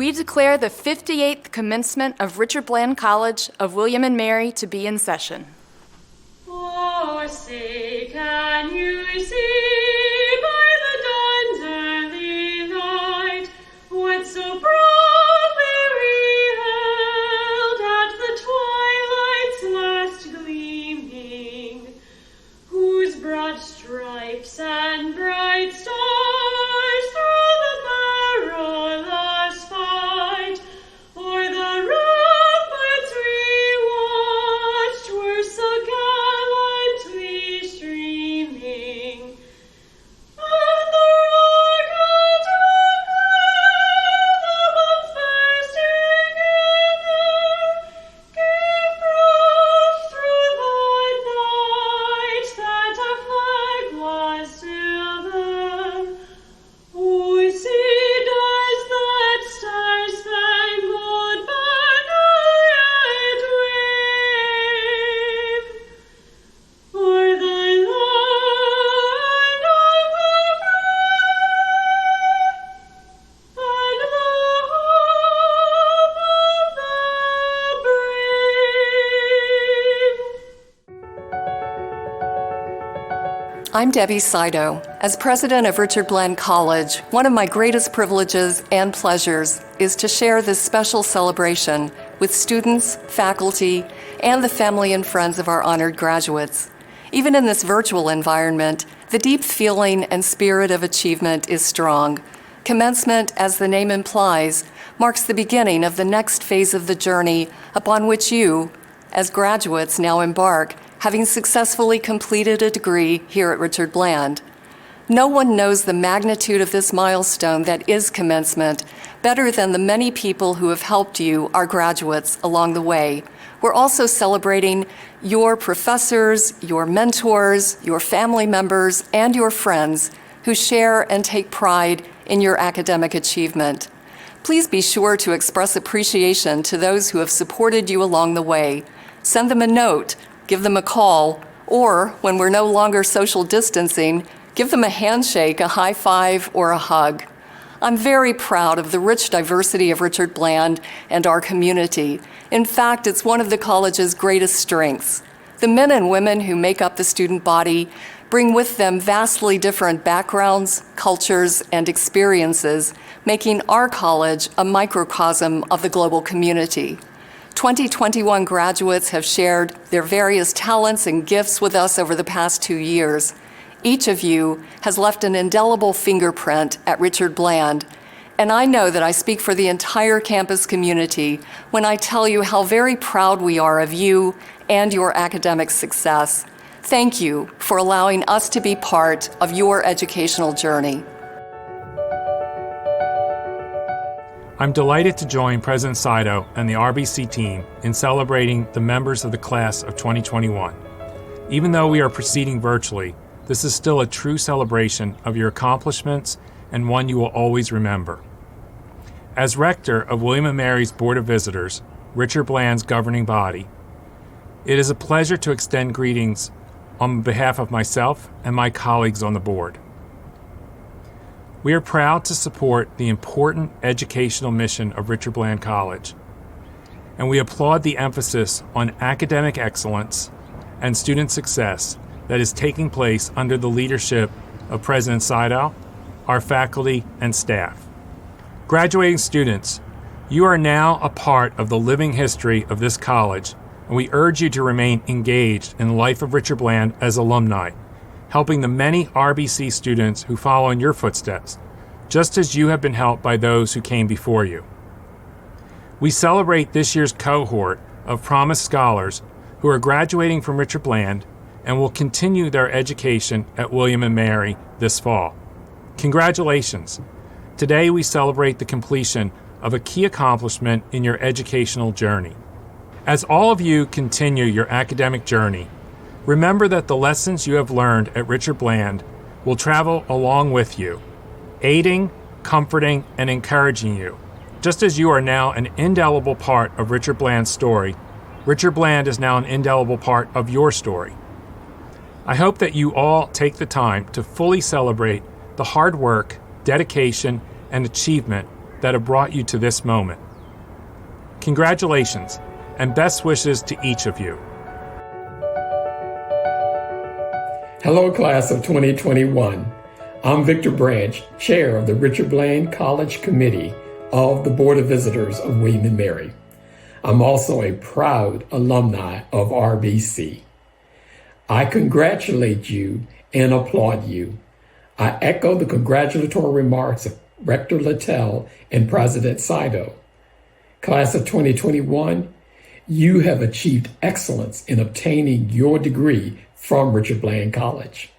we declare the 58th commencement of Richard Bland College of William and Mary to be in session. Oh, say, can you see by the dawn's early light what so proudly we hailed at the twilight's last gleaming, whose broad stripes and bright stars through the perilous fight o'er the ramparts we watched were so gallantly streaming, and the rocket of them bursting in there gave proof through the night that our flag was still there. Oh, see, does that star-spangled banner yet wave o'er thy land of the free and the hope of the brave? I'm Debbie Sido. As president of Richard Bland College, one of my greatest privileges and pleasures is to share this special celebration with students, faculty, and the family and friends of our honored graduates. Even in this virtual environment, the deep feeling and spirit of achievement is strong. Commencement, as the name implies, marks the beginning of the next phase of the journey upon which you, as graduates, now embark, having successfully completed a degree here at Richard Bland. No one knows the magnitude of this milestone that is commencement better than the many people who have helped you, our graduates, along the way. We're also celebrating your professors, your mentors, your family members, and your friends who share and take pride in your academic achievement. Please be sure to express appreciation to those who have supported you along the way. Send them a note, give them a call, or, when we're no longer social distancing, give them a handshake, a high five, or a hug. I'm very proud of the rich diversity of Richard Bland and our community. In fact, it's one of the college's greatest strengths. The men and women who make up the student body bring with them vastly different backgrounds, cultures, and experiences, making our college a microcosm of the global community. 2021 graduates have shared their various talents and gifts with us over the past 2 years. Each of you has left an indelible fingerprint at Richard Bland, and I know that I speak for the entire campus community when I tell you how very proud we are of you and your academic success. Thank you for allowing us to be part of your educational journey. I'm delighted to join President Sido and the RBC team in celebrating the members of the class of 2021. Even though we are proceeding virtually, this is still a true celebration of your accomplishments and one you will always remember. As Rector of William & Mary's Board of Visitors, Richard Bland's governing body, it is a pleasure to extend greetings on behalf of myself and my colleagues on the board. We are proud to support the important educational mission of Richard Bland College, and we applaud the emphasis on academic excellence and student success that is taking place under the leadership of President Sido, our faculty, and staff. Graduating students, you are now a part of the living history of this college, and we urge you to remain engaged in the life of Richard Bland as alumni, helping the many RBC students who follow in your footsteps, just as you have been helped by those who came before you. We celebrate this year's cohort of promised scholars who are graduating from Richard Bland and will continue their education at William & Mary this fall. Congratulations! Today we celebrate the completion of a key accomplishment in your educational journey. As all of you continue your academic journey, remember that the lessons you have learned at Richard Bland will travel along with you, aiding, comforting, and encouraging you. Just as you are now an indelible part of Richard Bland's story, Richard Bland is now an indelible part of your story. I hope that you all take the time to fully celebrate the hard work, dedication, and achievement that have brought you to this moment. Congratulations, and best wishes to each of you. Hello, class of 2021. I'm Victor Branch, chair of the Richard Bland College Committee of the Board of Visitors of William & Mary. I'm also a proud alumni of RBC. I congratulate you and applaud you. I echo the congratulatory remarks of Rector Littell and President Saito. Class of 2021, you have achieved excellence in obtaining your degree from Richard Bland College.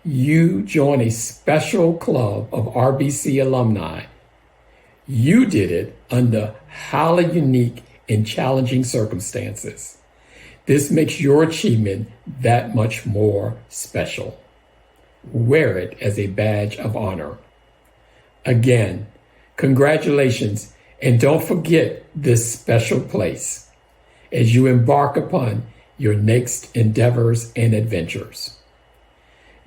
You join a special club of RBC alumni. You did it under highly unique and challenging circumstances. This makes your achievement that much more special. Wear it as a badge of honor. Again, congratulations, and don't forget this special place as you embark upon your next endeavors and adventures.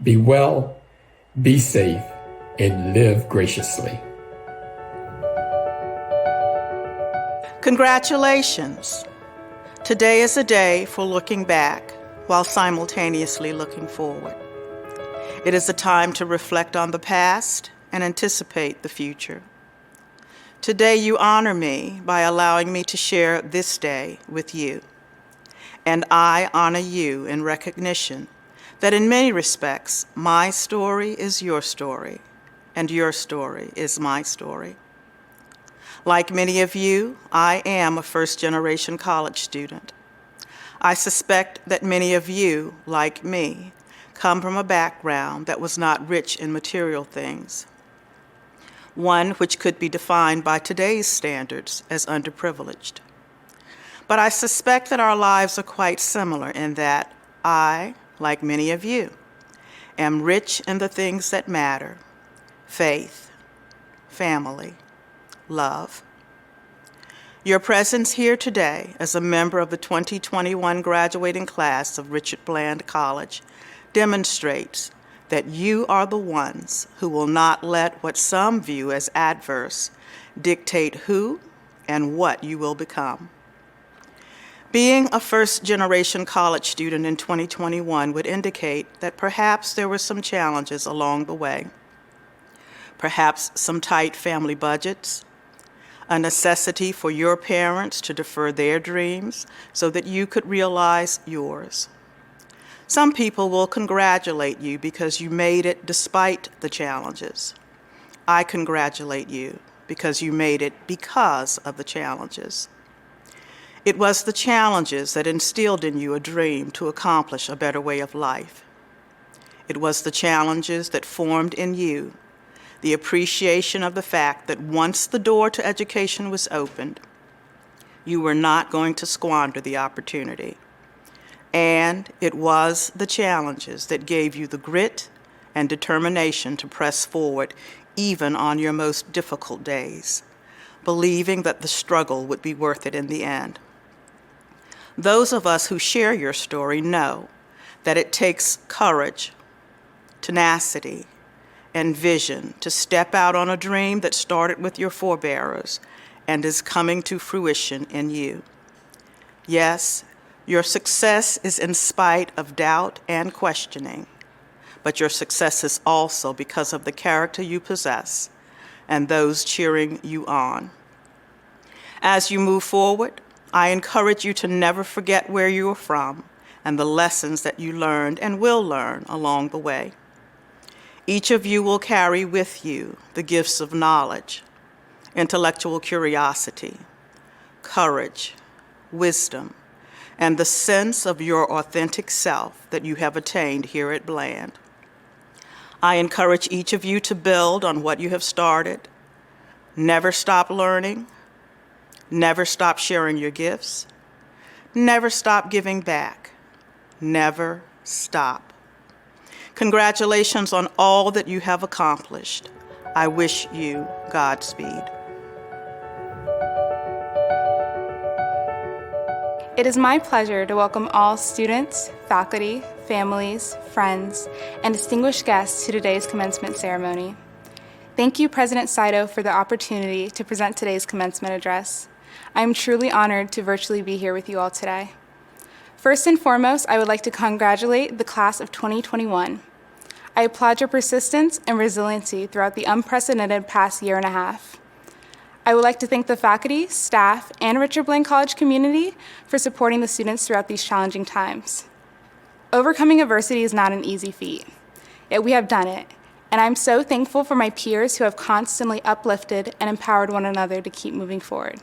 Be well, be safe, and live graciously. Congratulations. Today is a day for looking back while simultaneously looking forward. It is a time to reflect on the past and anticipate the future. Today you honor me by allowing me to share this day with you. And I honor you in recognition that in many respects, my story is your story, and your story is my story. Like many of you, I am a first-generation college student. I suspect that many of you, like me, come from a background that was not rich in material things, one which could be defined by today's standards as underprivileged. But I suspect that our lives are quite similar in that I, like many of you, am rich in the things that matter: faith, family, love. Your presence here today as a member of the 2021 graduating class of Richard Bland College demonstrates that you are the ones who will not let what some view as adverse dictate who and what you will become. Being a first-generation college student in 2021 would indicate that perhaps there were some challenges along the way. Perhaps some tight family budgets, a necessity for your parents to defer their dreams so that you could realize yours. Some people will congratulate you because you made it despite the challenges. I congratulate you because you made it because of the challenges. It was the challenges that instilled in you a dream to accomplish a better way of life. It was the challenges that formed in you the appreciation of the fact that once the door to education was opened, you were not going to squander the opportunity. And it was the challenges that gave you the grit and determination to press forward even on your most difficult days, believing that the struggle would be worth it in the end. Those of us who share your story know that it takes courage, tenacity, and vision to step out on a dream that started with your forebearers and is coming to fruition in you. Yes, your success is in spite of doubt and questioning, but your success is also because of the character you possess and those cheering you on. As you move forward, I encourage you to never forget where you are from and the lessons that you learned and will learn along the way. Each of you will carry with you the gifts of knowledge, intellectual curiosity, courage, wisdom, and the sense of your authentic self that you have attained here at Bland. I encourage each of you to build on what you have started. Never stop learning. Never stop sharing your gifts. Never stop giving back. Never stop. Congratulations on all that you have accomplished. I wish you Godspeed. It is my pleasure to welcome all students, faculty, families, friends, and distinguished guests to today's commencement ceremony. Thank you, President Saito, for the opportunity to present today's commencement address. I am truly honored to virtually be here with you all today. First and foremost, I would like to congratulate the class of 2021. I applaud your persistence and resiliency throughout the unprecedented past year and a half. I would like to thank the faculty, staff, and Richard Blaine College community for supporting the students throughout these challenging times. Overcoming adversity is not an easy feat, yet we have done it, and I'm so thankful for my peers who have constantly uplifted and empowered one another to keep moving forward.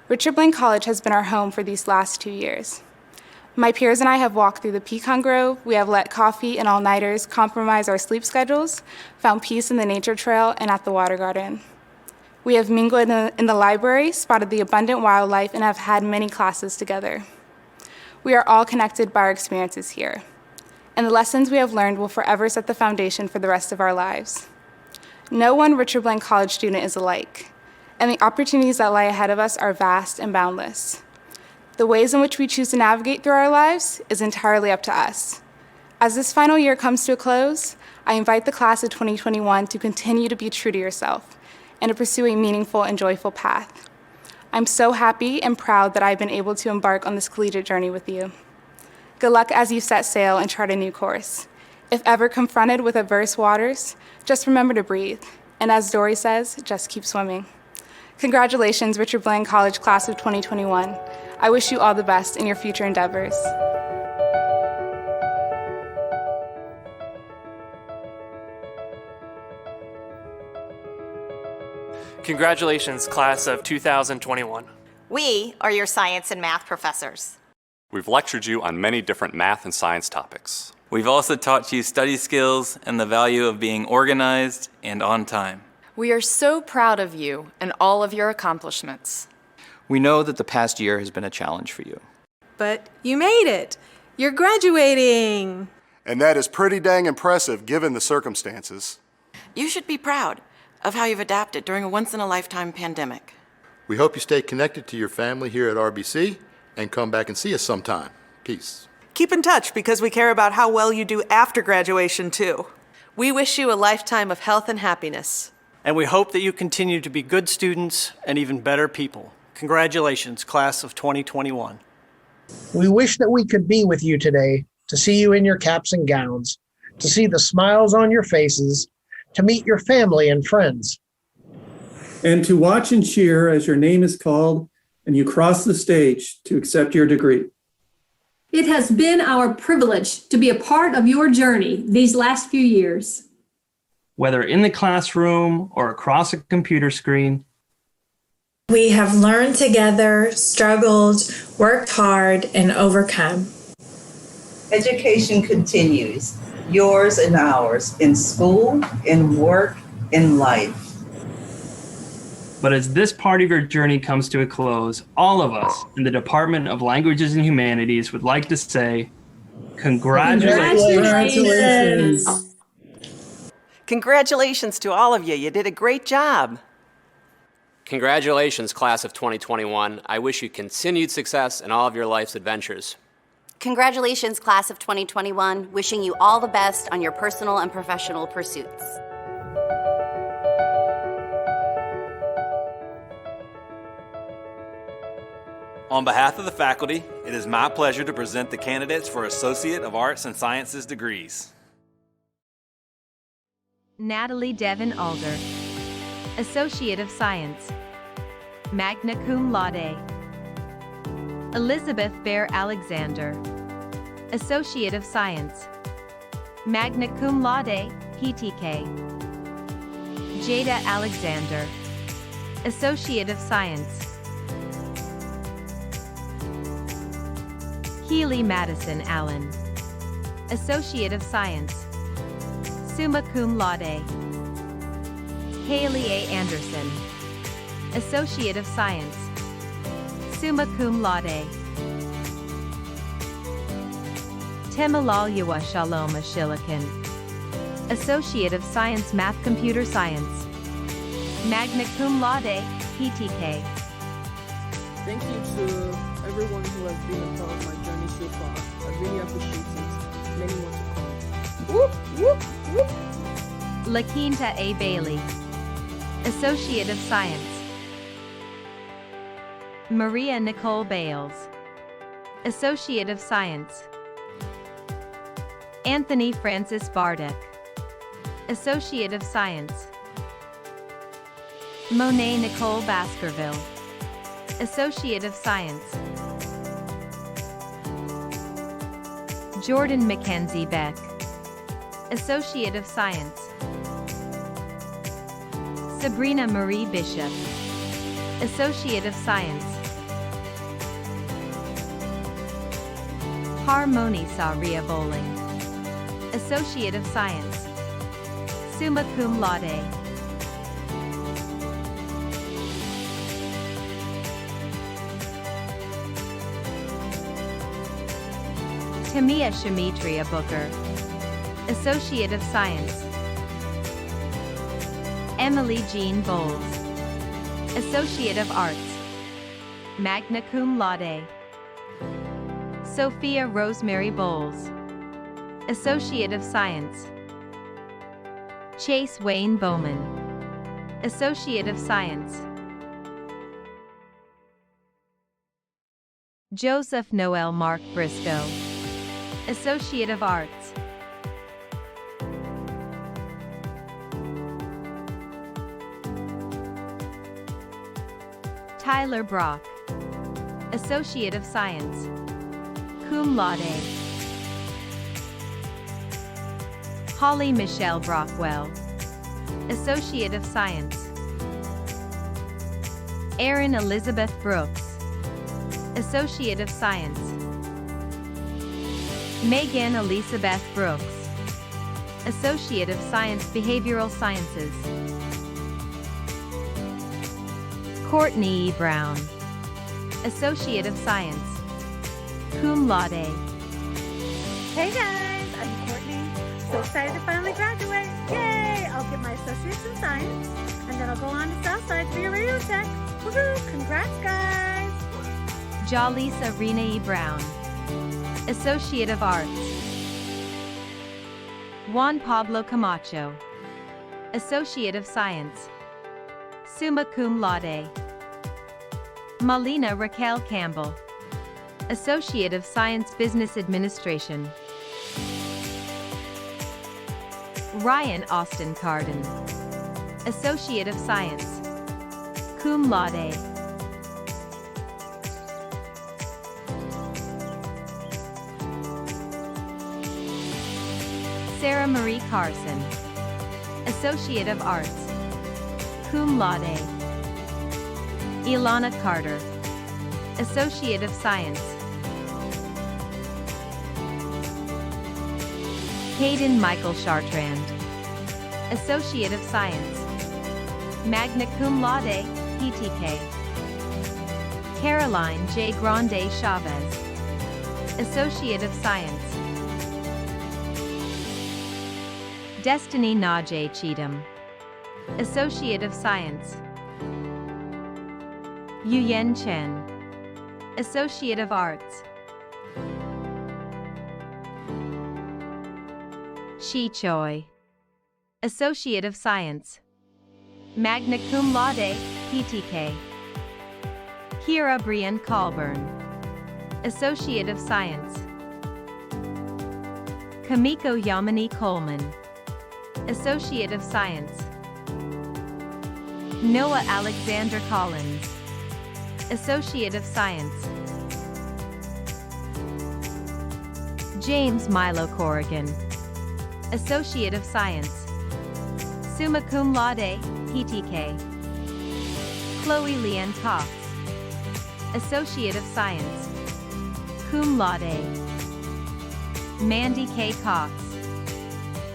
Richard Blaine College has been our home for these last 2 years. My peers and I have walked through the pecan grove, we have let coffee and all-nighters compromise our sleep schedules, found peace in the nature trail and at the water garden. We have mingled in the library, spotted the abundant wildlife, and have had many classes together. We are all connected by our experiences here, and the lessons we have learned will forever set the foundation for the rest of our lives. No one Richard Blaine College student is alike, and the opportunities that lie ahead of us are vast and boundless. The ways in which we choose to navigate through our lives is entirely up to us. As this final year comes to a close, I invite the class of 2021 to continue to be true to yourself and to pursue a meaningful and joyful path. I'm so happy and proud that I've been able to embark on this collegiate journey with you. Good luck as you set sail and chart a new course. If ever confronted with adverse waters, just remember to breathe. And as Dory says, just keep swimming. Congratulations, Richard Blaine College Class of 2021. I wish you all the best in your future endeavors. Congratulations, class of 2021. We are your science and math professors. We've lectured you on many different math and science topics. We've also taught you study skills and the value of being organized and on time. We are so proud of you and all of your accomplishments. We know that the past year has been a challenge for you. But you made it. You're graduating. And that is pretty dang impressive given the circumstances. You should be proud of how you've adapted during a once-in-a-lifetime pandemic. We hope you stay connected to your family here at RBC and come back and see us sometime. Peace. Keep in touch because we care about how well you do after graduation, too. We wish you a lifetime of health and happiness. And we hope that you continue to be good students and even better people. Congratulations, class of 2021. We wish that we could be with you today to see you in your caps and gowns, to see the smiles on your faces, to meet your family and friends. And to watch and cheer as your name is called and you cross the stage to accept your degree. It has been our privilege to be a part of your journey these last few years. Whether in the classroom or across a computer screen, we have learned together, struggled, worked hard, and overcome. Education continues, yours and ours, in school, in work, in life. but as this part of your journey comes to a close, all of us in the Department of Languages and Humanities would like to say, congratulations. Congratulations to all of you. You did a great job. Congratulations, class of 2021. I wish you continued success in all of your life's adventures. Congratulations, class of 2021. Wishing you all the best on your personal and professional pursuits. On behalf of the faculty, it is my pleasure to present the candidates for Associate of Arts and Sciences degrees. Natalie Devin Alder, Associate of Science, magna cum laude. Elizabeth Bear Alexander, Associate of Science, magna cum laude, PTK. Jada Alexander, Associate of Science. Keely Madison Allen, Associate of Science, summa cum laude. Haley A. Anderson, Associate of Science, summa cum laude. Temalalyua Shalom Ashilikin, Associate of Science Math Computer Science, magna cum laude, PTK. Thank you to everyone who has been a part of my journey so far. I really appreciate it. Many more to come. Whoop, whoop, whoop. LaQuinta A. Bailey, Associate of Science. Maria Nicole Bales, Associate of Science. Anthony Francis Bardick, Associate of Science. Monet Nicole Baskerville, Associate of Science. Jordan Mackenzie Beck, Associate of Science. Sabrina Marie Bishop, Associate of Science. Harmony Saria Bowling, Associate of Science. Summa Cum Laude. Tamia Shamitria Booker, Associate of Science. Emily Jean Bowles, Associate of Arts, magna cum laude. Sophia Rosemary Bowles, Associate of Science. Chase Wayne Bowman, Associate of Science. Joseph Noel Mark Briscoe, Associate of Arts. Tyler Brock, Associate of Science, cum laude. Holly Michelle Brockwell, Associate of Science. Erin Elizabeth Brooks, Associate of Science. Megan Elizabeth Brooks, Associate of Science Behavioral Sciences. Courtney E. Brown, Associate of Science, cum laude. Hey guys, I'm Courtney. So excited to finally graduate. Yay! I'll get my Associates in Science, and then I'll go on to Southside to be a radio tech. Woohoo! Congrats, guys! Jalisa Rena E. Brown, Associate of Arts. Juan Pablo Camacho, Associate of Science, summa cum laude. Malina Raquel Campbell, Associate of Science Business Administration. Ryan Austin Carden, Associate of Science, cum laude. Sarah Marie Carson, Associate of Arts, cum laude. Ilana Carter, Associate of Science. Hayden Michael Chartrand, Associate of Science, magna cum laude, PTK. Caroline J. Grande Chavez, Associate of Science. Destiny Najee Cheatham, Associate of Science. Yuyen Chen, Associate of Arts. Shi Choi, Associate of Science, magna cum laude, PTK. Kira Brian Colburn, Associate of Science. Kamiko Yamini Coleman, Associate of Science. Noah Alexander Collins, Associate of Science. James Milo Corrigan, Associate of Science, summa cum laude, PTK. Chloe Leanne Cox, Associate of Science, cum laude. Mandy K. Cox,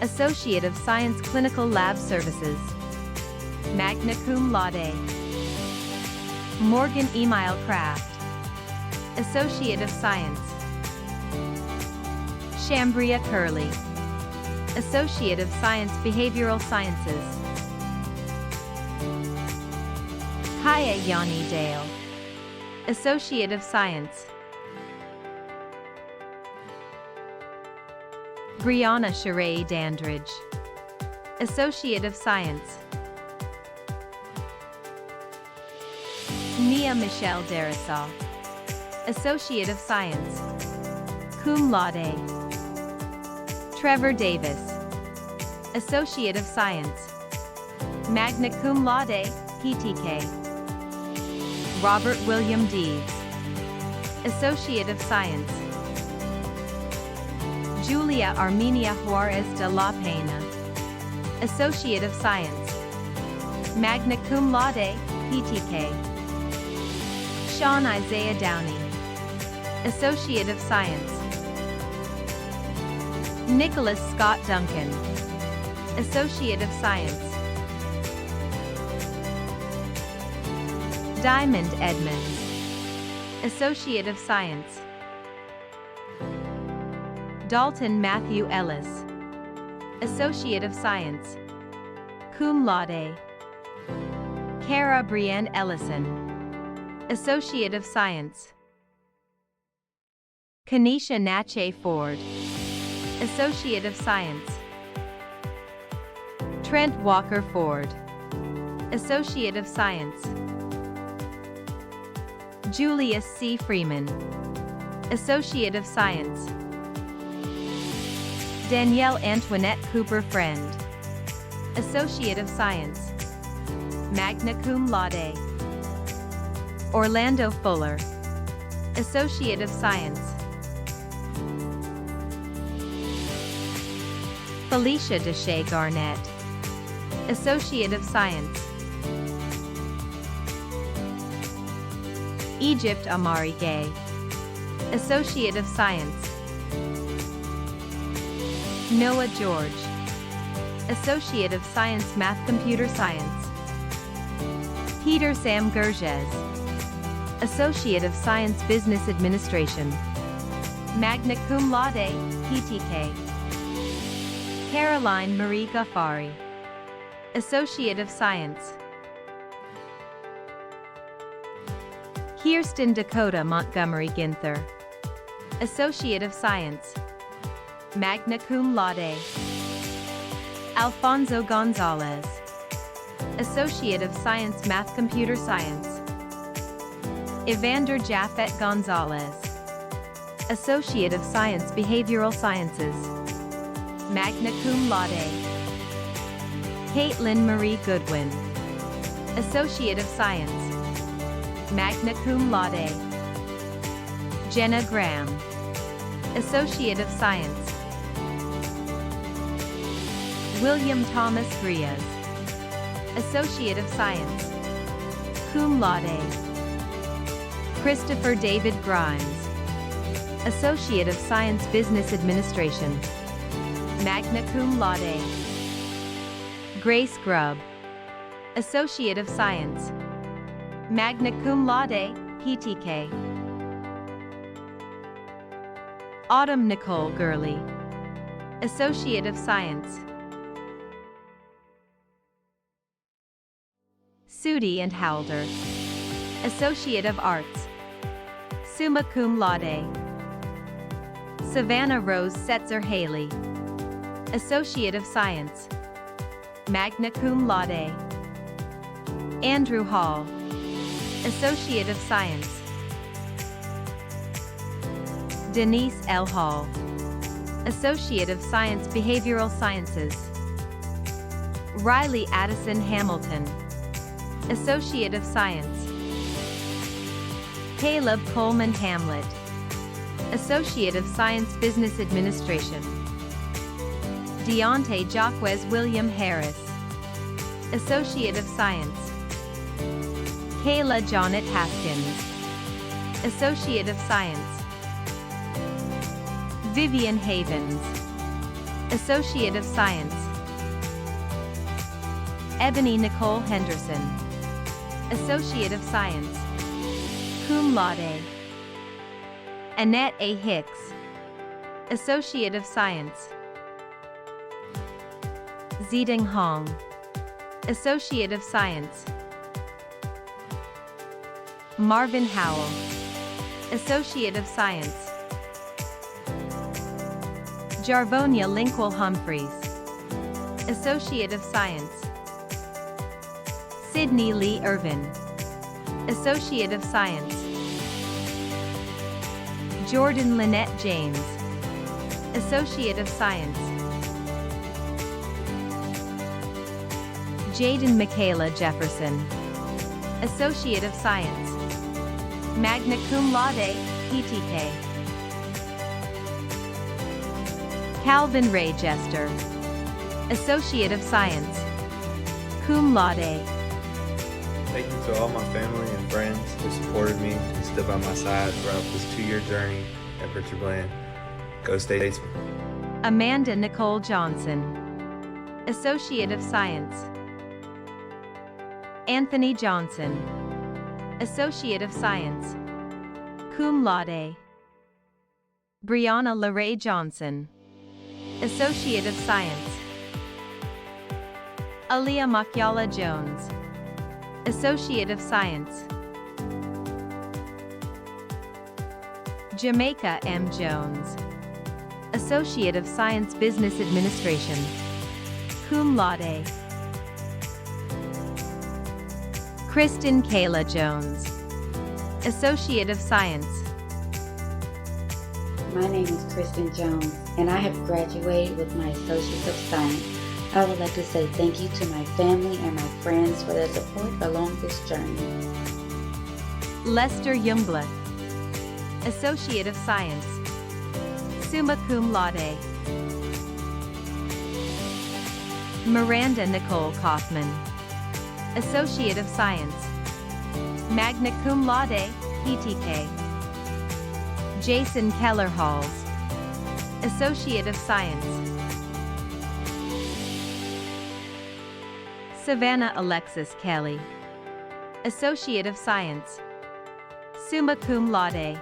Associate of Science Clinical Lab Services, magna cum laude. Morgan Emile Craft, Associate of Science. Shambria Curley, Associate of Science Behavioral Sciences. Kaya Yanni Dale, Associate of Science. Brianna Sheree Dandridge, Associate of Science. Nia Michelle Darisaw, Associate of Science, cum laude. Trevor Davis, Associate of Science, magna cum laude, PTK. Robert William Deeds, Associate of Science. Julia Armenia Juarez de la Pena, Associate of Science, magna cum laude, PTK. Sean Isaiah Downey, Associate of Science. Nicholas Scott Duncan, Associate of Science. Diamond Edmonds, Associate of Science. Dalton Matthew Ellis, Associate of Science, cum laude. Cara Brienne Ellison, Associate of Science. Kanisha Natche Ford, Associate of Science. Trent Walker Ford, Associate of Science. Julius C. Freeman, Associate of Science. Danielle Antoinette Cooper Friend, Associate of Science, magna cum laude. Orlando Fuller, Associate of Science. Felicia Deshay Garnett, Associate of Science. Egypt Amari Gay, Associate of Science. Noah George, Associate of Science Math Computer Science. Peter Sam Gurges, Associate of Science Business Administration, magna cum laude, PTK. Caroline Marie Gaffari, Associate of Science. Kirsten Dakota Montgomery Ginther, Associate of Science, magna cum laude. Alfonso Gonzalez, Associate of Science Math Computer Science. Evander Jaffet Gonzalez, Associate of Science Behavioral Sciences, magna cum laude. Caitlin Marie Goodwin, Associate of Science, magna cum laude. Jenna Graham, Associate of Science. William Thomas Grias, Associate of Science, cum laude. Christopher David Grimes, Associate of Science Business Administration, magna cum laude. Grace Grubb, Associate of Science, magna cum laude, PTK. Autumn Nicole Gurley, Associate of Science. Sudi and Halder, Associate of Arts, summa cum laude. Savannah Rose Setzer Haley, Associate of Science, magna cum laude. Andrew Hall, Associate of Science. Denise L. Hall, Associate of Science Behavioral Sciences. Riley Addison Hamilton, Associate of Science. Caleb Coleman Hamlet, Associate of Science Business Administration. Deontay Jacquez William Harris, Associate of Science. Kayla Jonet Haskins, Associate of Science. Vivian Havens, Associate of Science. Ebony Nicole Henderson, Associate of Science, cum laude. Annette A. Hicks, Associate of Science. Ziding Hong, Associate of Science. Marvin Howell, Associate of Science. Jarvonia Linkwell Humphreys, Associate of Science. Sydney Lee Irvin, Associate of Science. Jordan Lynette James, Associate of Science. Jaden Michaela Jefferson, Associate of Science. Magna Cum Laude, PTK. Calvin Ray Jester, Associate of Science, Cum Laude. Thank you to all my family and friends who supported me and stood by my side throughout this 2-year journey at Richard Bland. Go Statesman. Amanda Nicole Johnson, Associate of Science. Anthony Johnson, Associate of Science, Cum Laude. Brianna LaRae Johnson, Associate of Science. Aaliyah Makyala Jones, Associate of Science. Jamaica M. Jones, Associate of Science Business Administration, Cum Laude. Kristen Kayla Jones, Associate of Science. My name is Kristen Jones, and I have graduated with my Associate of Science. I would like to say thank you to my family and my friends for their support along this journey. Lester Youngblood, Associate of Science, Summa Cum Laude. Miranda Nicole Kaufman, Associate of Science, Magna Cum Laude, PTK. Jason Keller Halls, Associate of Science. Savannah Alexis Kelly, Associate of Science, Summa Cum Laude.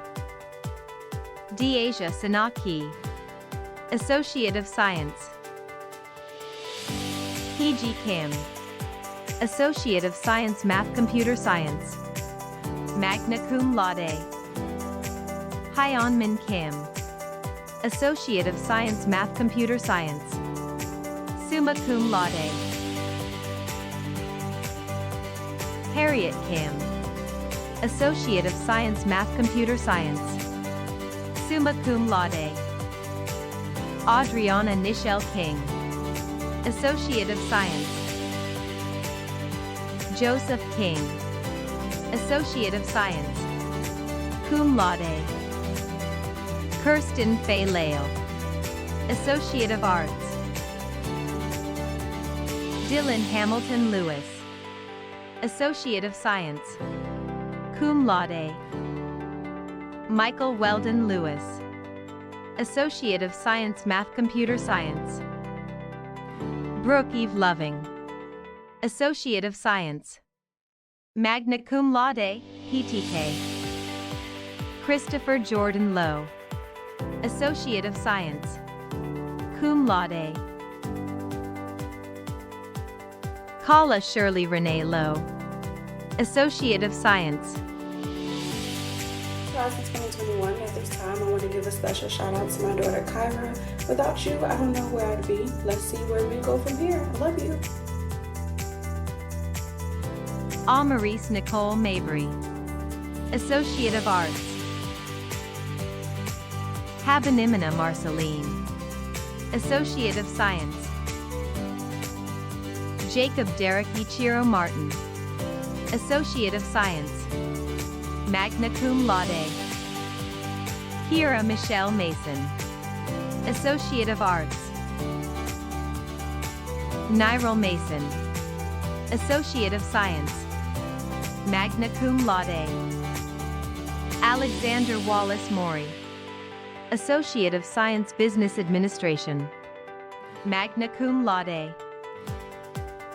Deasia Sanaki, Associate of Science. Hee-Ji Kim, Associate of Science Math Computer Science, Magna Cum Laude. Hyeon Min Kim, Associate of Science Math Computer Science, Summa Cum Laude. Harriet Kim, Associate of Science Math Computer Science, Summa Cum Laude. Adriana Nichelle King, Associate of Science. Joseph King, Associate of Science, Cum Laude. Kirsten Faye Lale, Associate of Arts. Dylan Hamilton Lewis, Associate of Science, Cum Laude. Michael Weldon Lewis, Associate of Science Math Computer Science. Brooke Eve Loving, Associate of Science, Magna Cum Laude, PTK. Christopher Jordan Lowe, Associate of Science, Cum Laude. Kala Shirley Renee Lowe, Associate of Science. Class of 2021, at this time I want to give a special shout out to my daughter Kyra. Without you, I don't know where I'd be. Let's see where we go from here. I love you. Amarise Nicole Mabry, Associate of Arts. Habanimina Marceline, Associate of Science. Jacob Derek Ichiro Martin, Associate of Science, Magna Cum Laude. Kira Michelle Mason, Associate of Arts. Nyril Mason, Associate of Science, Magna Cum Laude. Alexander Wallace Maury, Associate of Science Business Administration, Magna Cum Laude.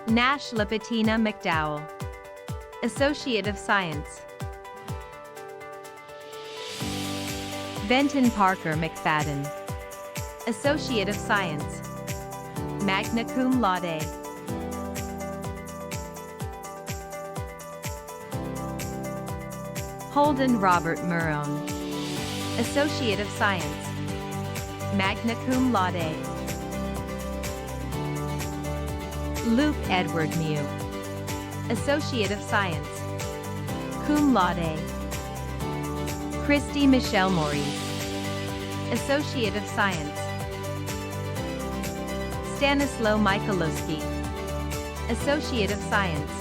Nash Lapatina McDowell, Associate of Science. Benton Parker McFadden, Associate of Science, Magna Cum Laude. Holden Robert Murone, Associate of Science, Magna Cum Laude. Luke Edward Mew, Associate of Science, cum laude. Christy Michelle Maurice, Associate of Science. Stanislaw Michalowski, Associate of Science,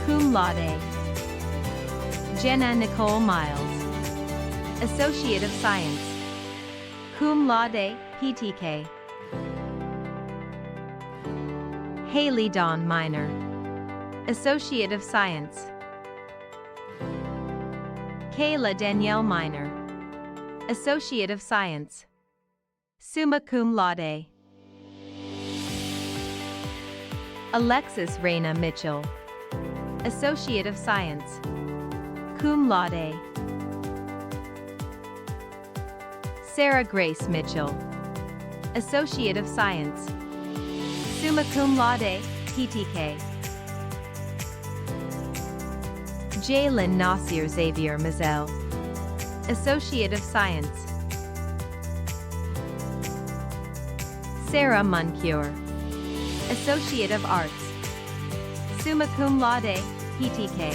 cum laude. Jenna Nicole Miles, Associate of Science, cum laude, PTK. Haley Dawn Minor, Associate of Science. Kayla Danielle Minor, Associate of Science, summa cum laude. Alexis Raina Mitchell, Associate of Science, cum laude. Sarah Grace Mitchell, Associate of Science, summa cum laude, PTK. Jalen Nasir Xavier Mazel, Associate of Science. Sarah Muncure, Associate of Arts, summa cum laude, PTK.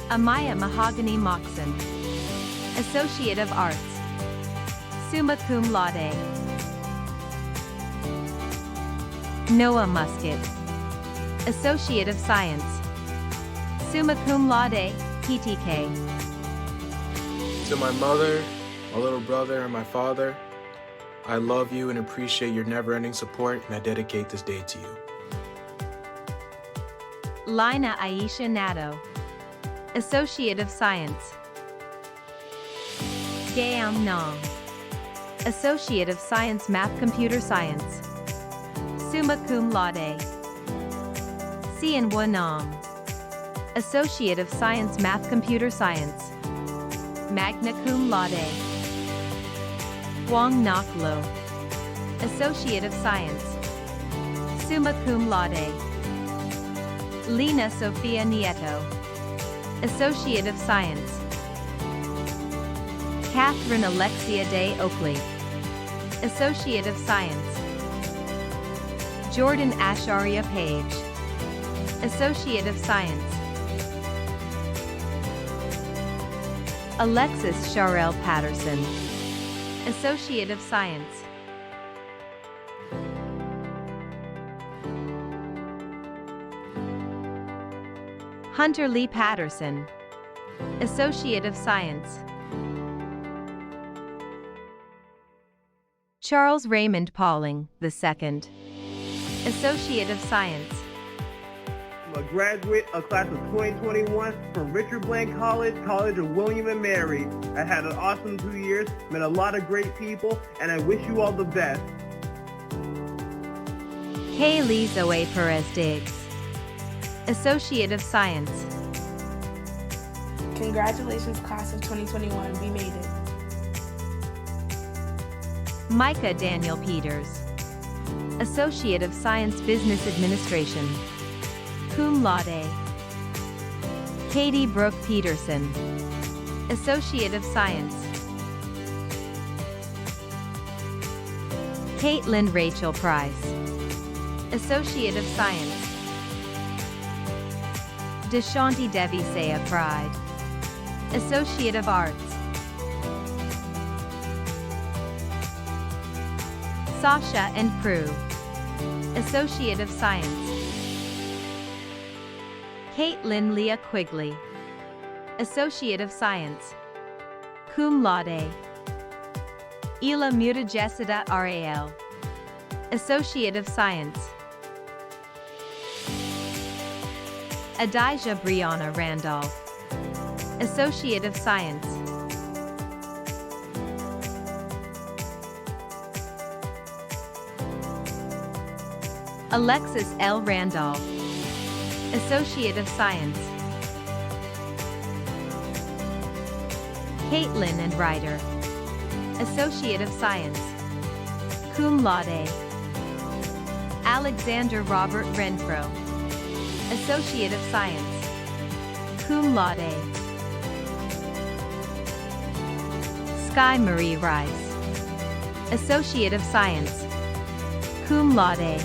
Amaya Mahogany Moxon, Associate of Arts, summa cum laude. Noah Musket, Associate of Science, summa cum laude, PTK. To my mother, my little brother, and my father, I love you and appreciate your never-ending support, and I dedicate this day to you. Lina Aisha Nato, Associate of Science. Gaam Nong, Associate of Science Math Computer Science, summa cum laude. Cian Wanam, Associate of Science Math Computer Science, magna cum laude. Wong Nok Lo, Associate of Science, summa cum laude. Lena Sofia Nieto, Associate of Science. Catherine Alexia Day Oakley, Associate of Science. Jordan Asharia Page, Associate of Science. Alexis Sharell Patterson, Associate of Science. Hunter Lee Patterson, Associate of Science. Charles Raymond Pauling, II, Associate of Science. I'm a graduate of class of 2021 from Richard Bland College, College of William and Mary. I had an awesome 2 years, met a lot of great people, and I wish you all the best. Kaylee Zoe Perez Diggs, Associate of Science. Congratulations, class of 2021, we made it. Micah Daniel Peters, Associate of Science Business Administration, cum laude. Katie Brooke Peterson, Associate of Science. Caitlin Rachel Price, Associate of Science. Deshanti Devi Saya Pride, Associate of Arts. Sasha and Prue, Associate of Science. Caitlin Leah Quigley, Associate of Science, cum laude. Ela Mutajesida Ral, Associate of Science. Adijah Brianna Randolph, Associate of Science. Alexis L. Randolph, Associate of Science. Caitlin and Ryder, Associate of Science, cum laude. Alexander Robert Renfro, Associate of Science, cum laude. Sky Marie Rice, Associate of Science, cum laude. My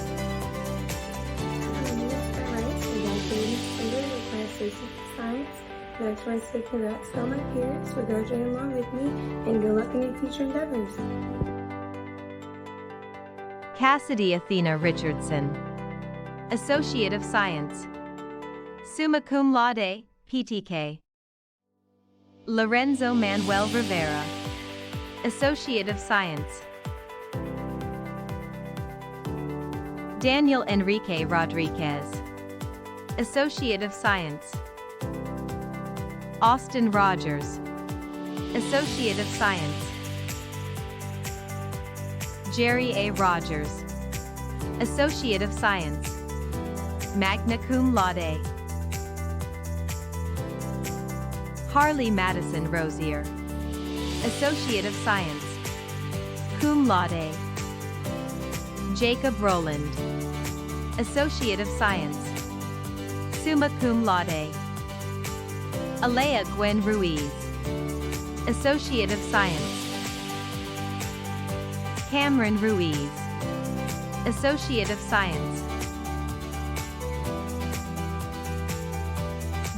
name is Sky Rice, and I graduated December with my Associate of Science. And I just want to say congrats to all my peers for graduating along with me, and good luck in your future endeavors. Cassidy Athena Richardson, Associate of Science, summa cum laude, PTK. Lorenzo Manuel Rivera, Associate of Science. Daniel Enrique Rodriguez, Associate of Science. Austin Rogers, Associate of Science. Jerry A. Rogers, Associate of Science, magna cum laude. Harley Madison Rosier, Associate of Science, cum laude. Jacob Rowland, Associate of Science, summa cum laude. Alea Gwen Ruiz, Associate of Science. Cameron Ruiz, Associate of Science.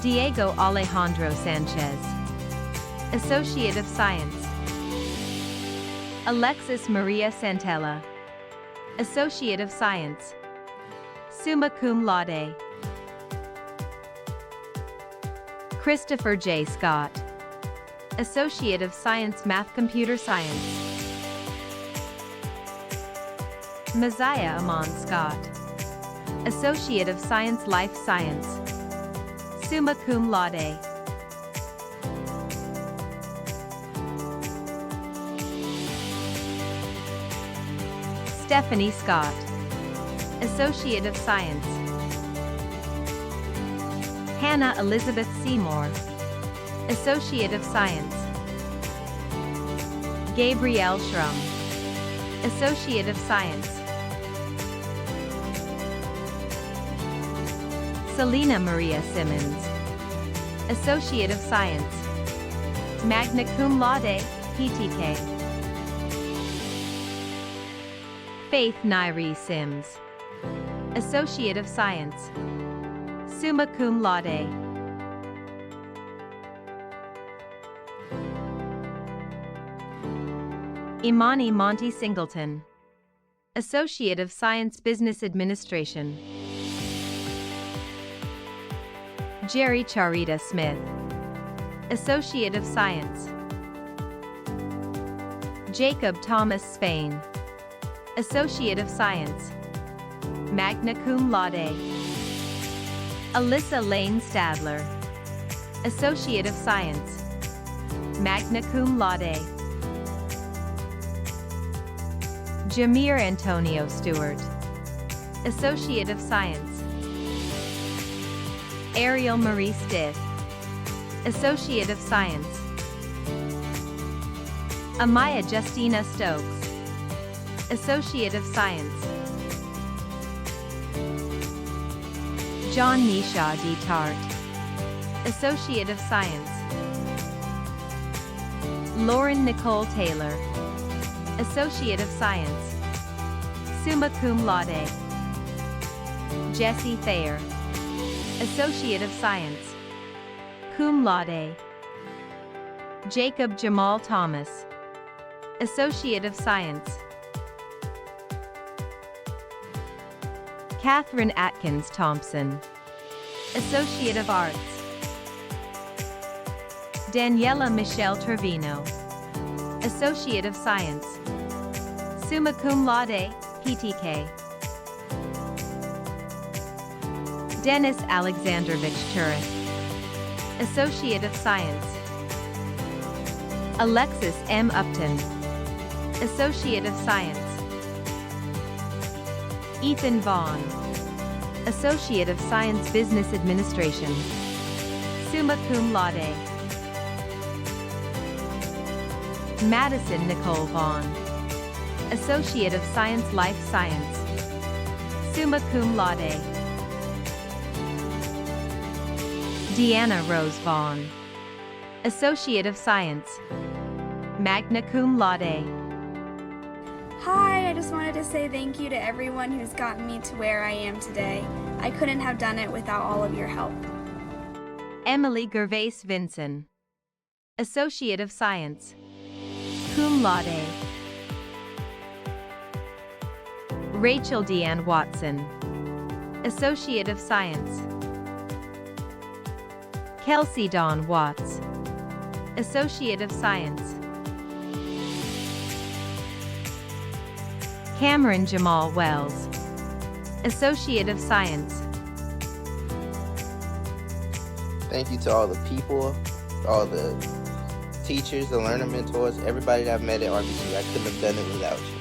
Diego Alejandro Sanchez, Associate of Science. Alexis Maria Santella, Associate of Science, summa cum laude. Christopher J. Scott, Associate of Science Math Computer Science. Messiah Amon Scott, Associate of Science Life Science, summa cum laude. Stephanie Scott, Associate of Science. Hannah Elizabeth Seymour, Associate of Science. Gabrielle Schrum, Associate of Science. Selena Maria Simmons, Associate of Science, magna cum laude, PTK. Faith Nairi Sims, Associate of Science, summa cum laude. Imani Monty Singleton, Associate of Science Business Administration. Jerry Charita Smith, Associate of Science. Jacob Thomas Spain, Associate of Science, magna cum laude. Alyssa Lane Stadler, Associate of Science, magna cum laude. Jameer Antonio Stewart, Associate of Science. Ariel Marie Stith, Associate of Science. Amaya Justina Stokes, Associate of Science. John Nisha D. Tart, Associate of Science. Lauren Nicole Taylor, Associate of Science, summa cum laude. Jesse Thayer, Associate of Science, cum laude. Jacob Jamal Thomas, Associate of Science. Catherine Atkins Thompson, Associate of Arts. Daniela Michelle Trevino, Associate of Science, summa cum laude, PTK. Dennis Alexandrovich Turek, Associate of Science. Alexis M. Upton, Associate of Science. Ethan Vaughn, Associate of Science Business Administration, summa cum laude. Madison Nicole Vaughn, Associate of Science Life Science, summa cum laude. Deanna Rose Vaughn, Associate of Science. magna cum laude. Hi, I just wanted to say thank you to everyone who's gotten me to where I am today. I couldn't have done it without all of your help. Emily Gervais Vinson, Associate of Science, cum laude. Rachel Deanne Watson, Associate of Science. Kelsey Dawn Watts, Associate of Science. Cameron Jamal Wells, Associate of Science. Thank you to all the people, all the teachers, the learner mentors, everybody that I've met at RBC. I couldn't have done it without you.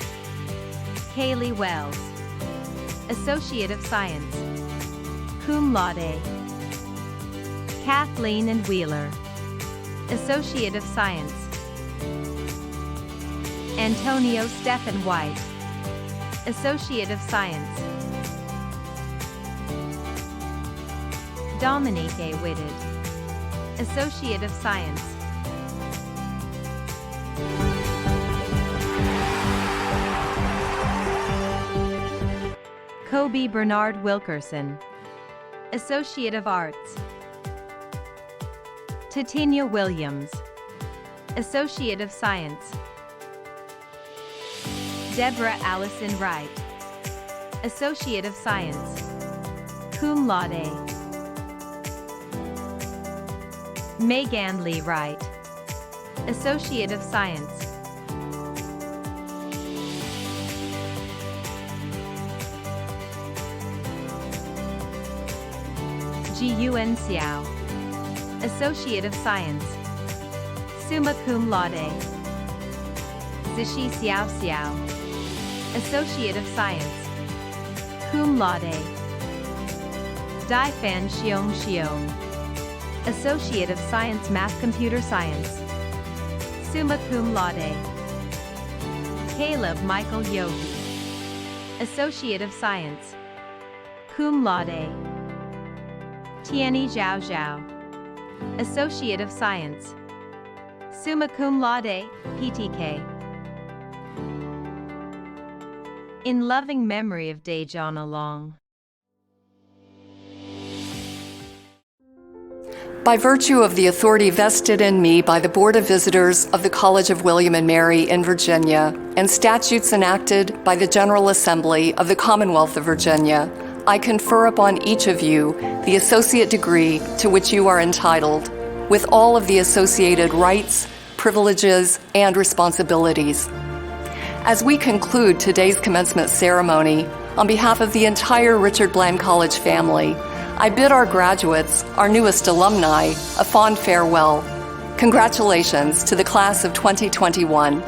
Kaylee Wells, Associate of Science, cum laude. Kathleen and Wheeler, Associate of Science. Antonio Stephen White, Associate of Science. Dominique A. Whitted, Associate of Science. Kobe Bernard Wilkerson, Associate of Arts. Tatinia Williams, Associate of Science. Deborah Allison Wright, Associate of Science, cum laude. Megan Lee Wright, Associate of Science. Ji-Yuen Xiao, Associate of Science, summa cum laude. Zishi Xiao Xiao, Associate of Science, cum laude. Daifan Xiong Xiong, Associate of Science Math Computer Science, summa cum laude. Caleb Michael Yogi, Associate of Science, cum laude. Tianyi Zhao Zhao, Associate of Science, summa cum laude, PTK. In loving memory of Dejana Long. By virtue of the authority vested in me by the Board of Visitors of the College of William and Mary in Virginia and statutes enacted by the General Assembly of the Commonwealth of Virginia, I confer upon each of you the associate degree to which you are entitled, with all of the associated rights, privileges, and responsibilities. As we conclude today's commencement ceremony, on behalf of the entire Richard Bland College family, I bid our graduates, our newest alumni, a fond farewell. Congratulations to the class of 2021.